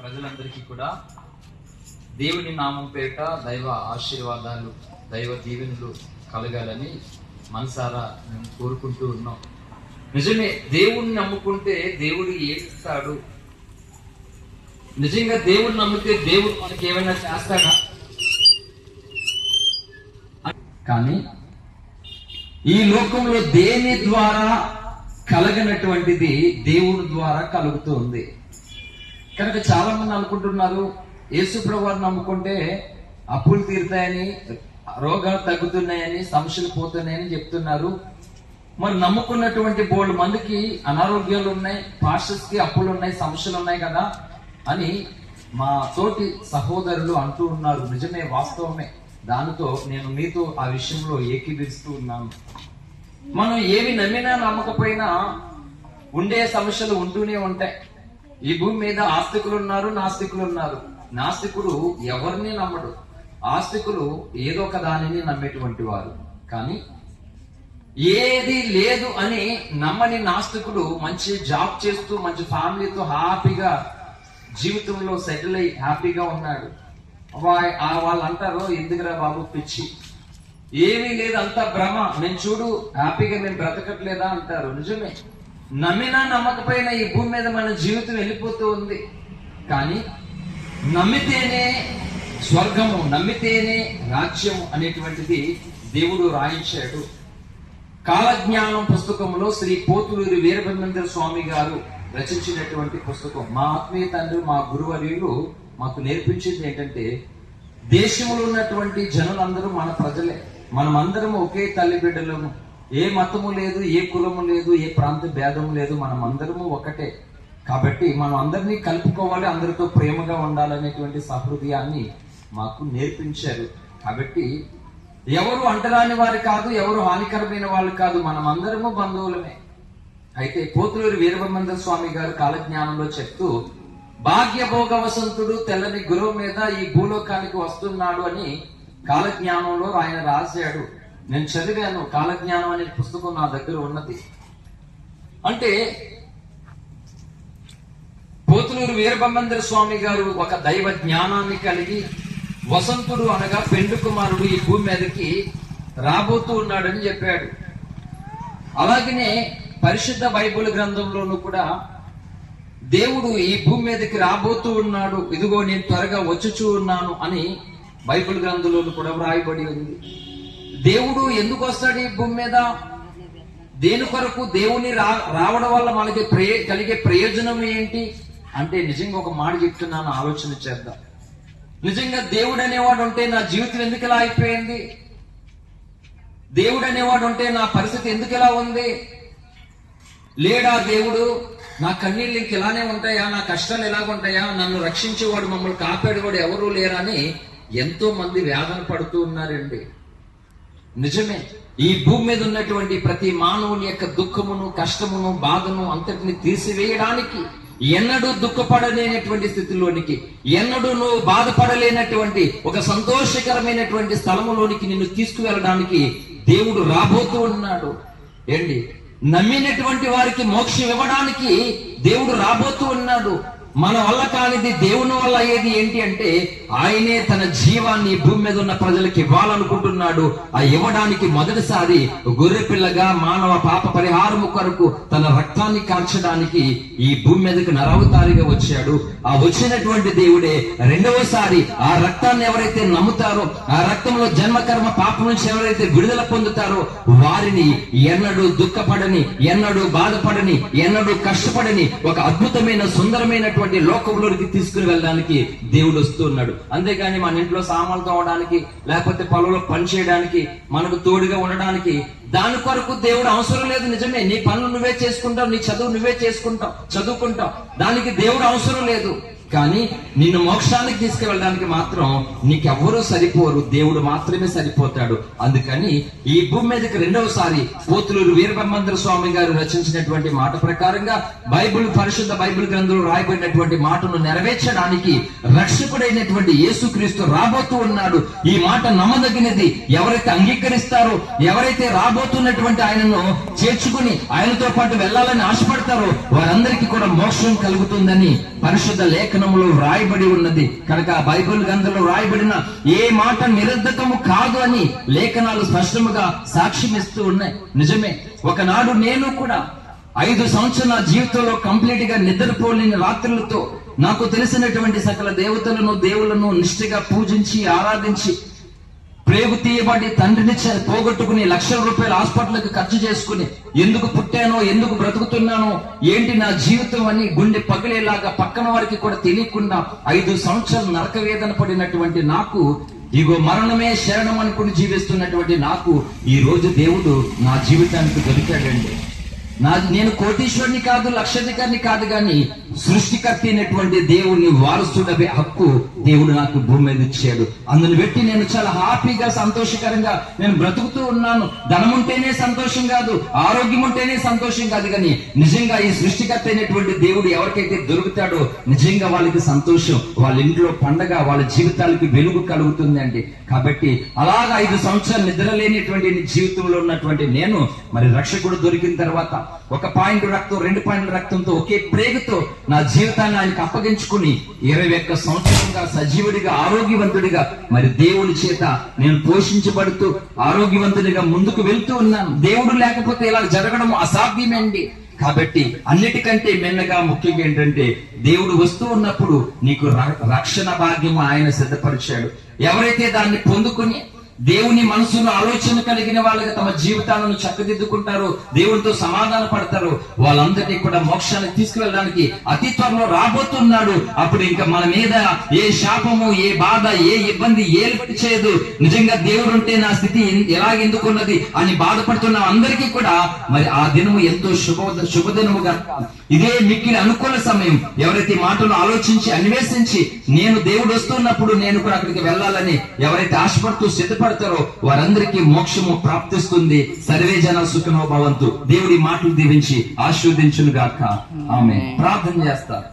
ప్రజలందరికీ కూడా దేవుని నామం పేరిట దైవ ఆశీర్వాదాలు, దైవ దీవెనలు కలగాలని మనసారా మేము కోరుకుంటూ ఉన్నాం. నిజమే, దేవుణ్ణి నమ్ముకుంటే దేవుడు ఏమిస్తాడు? నిజంగా దేవుణ్ణి నమ్మితే దేవుడు మనకి ఏమైనా చేస్తాడా? కానీ ఈ లోకంలో దేని ద్వారా కలగనటువంటిది దేవుని ద్వారా కలుగుతుంది. కనుక చాలా మంది అనుకుంటున్నారు యేసు ప్రభువుని నమ్ముకుంటే అప్పులు తీరుతాయని, రోగాలు తగ్గుతున్నాయని, సమస్యలు పోతున్నాయని చెప్తున్నారు. మరి నమ్ముకున్నటువంటి బోల్డ్ మందికి అనారోగ్యాలు ఉన్నాయి, పాస్టర్స్ కి అప్పులు ఉన్నాయి, సమస్యలు ఉన్నాయి కదా అని మా తోటి సహోదరులు అంటూ ఉన్నారు. నిజమే, వాస్తవమే. దానితో నేను మీతో ఆ విషయంలో ఏకీభవిస్తూ ఉన్నాను. మనం ఏమి నమ్మినా నమ్మకపోయినా ఉండే సమస్యలు ఉంటూనే ఉంటాయి. ఈ భూమి మీద ఆస్తికులు ఉన్నారు, నాస్తికులు ఉన్నారు. నాస్తికుడు ఎవరిని నమ్మడు, ఆస్తికులు ఏదో ఒక దానిని నమ్మేటువంటి వారు. కానీ ఏది లేదు అని నమ్మని నాస్తికుడు మంచి జాబ్ చేస్తూ మంచి ఫ్యామిలీతో హ్యాపీగా జీవితంలో సెటిల్ అయి హ్యాపీగా ఉన్నాడు. వాళ్ళు అంటారు, ఎందుకురా బాబు పిచ్చి, ఏమీ లేదు, అంతా భ్రమ, నేను చూడు హ్యాపీగా మేము బ్రతకట్లేదా అంటారు. నిజమే, నమ్మినా నమ్మకపోయినా ఈ భూమి మీద మన జీవితం వెళ్ళిపోతూ ఉంది. కానీ నమ్మితేనే స్వర్గము, నమ్మితేనే రాజ్యము అనేటువంటిది దేవుడు రాయించాడు. కాలజ్ఞానం పుస్తకంలో శ్రీ పోతులూరి వీరబ్రహ్మేంద్ర స్వామి గారు రచించినటువంటి పుస్తకం. మా ఆత్మీయ తండ్రి, మా గురువర్యులు మాకు నేర్పించింది ఏంటంటే, దేశంలో ఉన్నటువంటి జనులందరూ మన ప్రజలే, మనమందరం ఒకే తల్లి బిడ్డలము, ఏ మతము లేదు, ఏ కులము లేదు, ఏ ప్రాంత భేదము లేదు, మనం అందరము ఒకటే. కాబట్టి మనం అందరినీ కలుపుకోవాలి, అందరితో ప్రేమగా ఉండాలనేటువంటి సహృదయాన్ని మాకు నేర్పించారు. కాబట్టి ఎవరు అంటరాని వారు కాదు, ఎవరు హానికరమైన వాళ్ళు కాదు, మనం అందరము బంధువులమే. అయితే పోతులూరి వీరబ్రహ్మేంద్ర స్వామి గారు కాలజ్ఞానంలో చెప్తూ, భాగ్యభోగ వసంతుడు తెల్లని గురువు మీద ఈ భూలోకానికి వస్తున్నాడు అని కాలజ్ఞానంలో ఆయన రాశాడు. నేను చదివాను, కాలజ్ఞానం అనే పుస్తకం నా దగ్గర ఉన్నది. అంటే పోతులూరు వీరబ్రహ్మేంద్ర స్వామి గారు ఒక దైవ జ్ఞానాన్ని కలిగి వసంతుడు అనగా పెండు కుమారుడు ఈ భూమి మీదకి రాబోతూ ఉన్నాడని చెప్పాడు. అలాగనే పరిశుద్ధ బైబిల్ గ్రంథంలోనూ కూడా దేవుడు ఈ భూమి మీదకి రాబోతూ ఉన్నాడు, ఇదిగో నేను త్వరగా వచ్చుచూ ఉన్నాను అని బైబిల్ గ్రంథంలోనూ కూడా వ్రాయబడి ఉంది. దేవుడు ఎందుకు వస్తాడు ఈ భూమి మీద? దేని కొరకు? దేవుని రావడం వల్ల మనకి కలిగే ప్రయోజనం ఏంటి అంటే, నిజంగా ఒక మాట చెప్తున్నాను, ఆలోచన చేద్దాం. నిజంగా దేవుడు అనేవాడు ఉంటే నా జీవితం ఎందుకు ఇలా అయిపోయింది? దేవుడు అనేవాడు ఉంటే నా పరిస్థితి ఎందుకు ఇలా ఉంది? లేడా దేవుడు? నా కన్నీళ్ళు ఇంక ఇలానే ఉంటాయా? నా కష్టాలు ఎలాగుంటాయా? నన్ను రక్షించేవాడు, మమ్మల్ని కాపాడేవాడు ఎవరూ లేరని ఎంతో మంది వేదన పడుతూ ఉన్నారండి. నిజమే, ఈ భూమి మీద ఉన్నటువంటి ప్రతి మానవుని యొక్క దుఃఖమును, కష్టమును, బాధను అంతటిని తీసివేయడానికి, ఎన్నడూ దుఃఖపడలేనటువంటి స్థితిలోనికి, ఎన్నడూ నువ్వు బాధపడలేనటువంటి ఒక సంతోషకరమైనటువంటి స్థలములోనికి నిన్ను తీసుకువెళ్ళడానికి దేవుడు రాబోతూ ఉన్నాడు. ఏంటి? నమ్మినటువంటి వారికి మోక్షం ఇవ్వడానికి దేవుడు రాబోతూ ఉన్నాడు. మన వల్ల కానిది దేవుని వల్ల అయ్యేది ఏంటి అంటే, ఆయనే తన జీవాన్ని భూమి మీద ఉన్న ప్రజలకు ఇవ్వాలనుకుంటున్నాడు. ఆ ఇవ్వడానికి మొదటిసారి గొర్రె పిల్లగా మానవ పాప పరిహారము కొరకు తన రక్తాన్ని కార్చడానికి ఈ భూమి మీదకి నరవతారిగా వచ్చాడు. ఆ వచ్చినటువంటి దేవుడే రెండవసారి ఆ రక్తాన్ని ఎవరైతే నమ్ముతారో, ఆ రక్తంలో జన్మకర్మ పాపం నుంచి ఎవరైతే విడుదల పొందుతారో వారిని ఎన్నడూ దుఃఖపడని, ఎన్నడూ బాధపడని, ఎన్నడూ కష్టపడని ఒక అద్భుతమైన సుందరమైనటువంటి లోకంలోకి తీసుకుని వెళ్ళడానికి దేవుడు వస్తున్నాడు. అంతేగాని మన ఇంట్లో సామాన్లు తోవడానికి, లేకపోతే పొలంలో పని చేయడానికి, మనకు తోడుగా ఉండడానికి దాని కొరకు దేవుడు అవసరం లేదు. నిజమే, నీ పనులు నువ్వే చేసుకుంటావు, నీ చదువు నువ్వే చదువుకుంటావు, దానికి దేవుడు అవసరం లేదు. కానీ నిన్ను మోక్షానికి తీసుకువెళ్ళడానికి మాత్రం నీకెవ్వరూ సరిపోరు, దేవుడు మాత్రమే సరిపోతాడు. అందుకని ఈ భూమి మీదకి రెండవసారి పోతులూరు వీరబ్రహ్మేంద్ర స్వామి గారు రచించినటువంటి మాట ప్రకారంగా పరిశుద్ధ బైబిల్ గ్రంథంలో రాయబడినటువంటి మాటను నెరవేర్చడానికి రక్షకుడైనటువంటి యేసుక్రీస్తు రాబోతూ ఉన్నాడు. ఈ మాట నమ్మదగినది. ఎవరైతే అంగీకరిస్తారో, ఎవరైతే రాబోతున్నటువంటి ఆయనను చేర్చుకుని ఆయనతో పాటు వెళ్ళాలని ఆశపడతారో వారందరికీ కూడా మోక్షం కలుగుతుందని పరిశుద్ధ లేఖనములో రాయబడి ఉన్నది. కనుక బైబిల్ గ్రంథంలో రాయబడిన ఏ మాట నిరర్ధకము కాదు అని లేఖనాలు స్పష్టముగా సాక్ష్యం ఇస్తూ ఉన్నాయి. నిజమే, ఒకనాడు నేను కూడా 5 సంవత్సరాల జీవితంలో కంప్లీట్ గా నిద్రపోలేని రాత్రులతో నాకు తెలిసినటువంటి సకల దేవతలను దేవులను నిష్ఠగా పూజించి ఆరాధించి ప్రేగు తీయబడి తండ్రిని పోగొట్టుకుని లక్షల రూపాయలు హాస్పిటల్కి ఖర్చు చేసుకుని ఎందుకు పుట్టానో, ఎందుకు బ్రతుకుతున్నానో, ఏంటి నా జీవితం అని గుండె పగిలేలాగా పక్కన వారికి కూడా తెలియకుండా 5 సంవత్సరాలు నరక వేదన పడినటువంటి నాకు, ఇగో మరణమే శరణం అనుకుని జీవిస్తున్నటువంటి నాకు ఈ రోజు దేవుడు నా జీవితానికి దొరికాడండి. నేను కోటీశ్వరుని కాదు, లక్షాధికారిని కాదు, కానీ సృష్టికర్త అయినటువంటి దేవుని వారసుడవే హక్కు దేవుడు నాకు భూమి మీద ఇచ్చాడు. అందుని బట్టి నేను చాలా హ్యాపీగా సంతోషకరంగా నేను బ్రతుకుతూ ఉన్నాను. ధనం ఉంటేనే సంతోషం కాదు, ఆరోగ్యం ఉంటేనే సంతోషం కాదు, కానీ నిజంగా ఈ సృష్టికర్త అయినటువంటి దేవుడు ఎవరికైతే దొరుకుతాడో నిజంగా వాళ్ళకి సంతోషం, వాళ్ళ ఇంట్లో పండగ, వాళ్ళ జీవితాలకి వెలుగు కలుగుతుందండి. కాబట్టి అలాగా 5 సంవత్సరాలు నిద్రలేనిటువంటి జీవితంలో ఉన్నటువంటి నేను మరి రక్షకుడు దొరికిన తర్వాత 1 పాయింట్ రక్తం, 2 పాయింట్ల రక్తంతో ఒకే ప్రేగుతో నా జీవితాన్ని ఆయనకు అప్పగించుకుని 21 సంవత్సరంగా సజీవుడిగా ఆరోగ్యవంతుడిగా మరి దేవుడి చేత నేను పోషించబడుతూ ఆరోగ్యవంతుడిగా ముందుకు వెళ్తూ ఉన్నాను. దేవుడు లేకపోతే ఇలా జరగడం అసాధ్యమేండి. కాబట్టి అన్నిటికంటే మెన్నగా ముఖ్యంగా ఏంటంటే దేవుడు వస్తూ ఉన్నప్పుడు నీకు రక్షణ భాగ్యం ఆయన సిద్ధపరిచాడు. ఎవరైతే దాన్ని పొందుకుని దేవుని మనసును ఆలోచన కలిగిన వాళ్ళకి తమ జీవితాలను చక్కదిద్దుకుంటారో, దేవుడితో సమాధాన పడతారో, వాళ్ళందరినీ కూడా మోక్షానికి తీసుకువెళ్ళడానికి అతి త్వరలో రాబోతున్నాడు. అప్పుడు ఇంకా మన మీద ఏ శాపము, ఏ బాధ, ఏ ఇబ్బంది ఏర్పడి చేయదు. నిజంగా దేవుడు ఉంటే నా స్థితి ఎలాగెందుకున్నది అని బాధపడుతున్న అందరికీ కూడా మరి ఆ దినము ఎంతో శుభదినముగా, ఇదే మిక్కిలి అనుకూల సమయం. ఎవరైతే మాటలు ఆలోచించి అన్వేషించి నేను దేవుడు వస్తున్నప్పుడు నేను కూడా అక్కడికి వెళ్ళాలని ఎవరైతే ఆశపడుతూ సిద్ధపడతారో వారందరికీ మోక్షము ప్రాప్తిస్తుంది. సర్వే జన సుఖినో భవంతు. దేవుడి మాటలు దీవించి ఆశీర్వదించును గాక. ఆమేన్. ప్రార్థన చేస్తారు.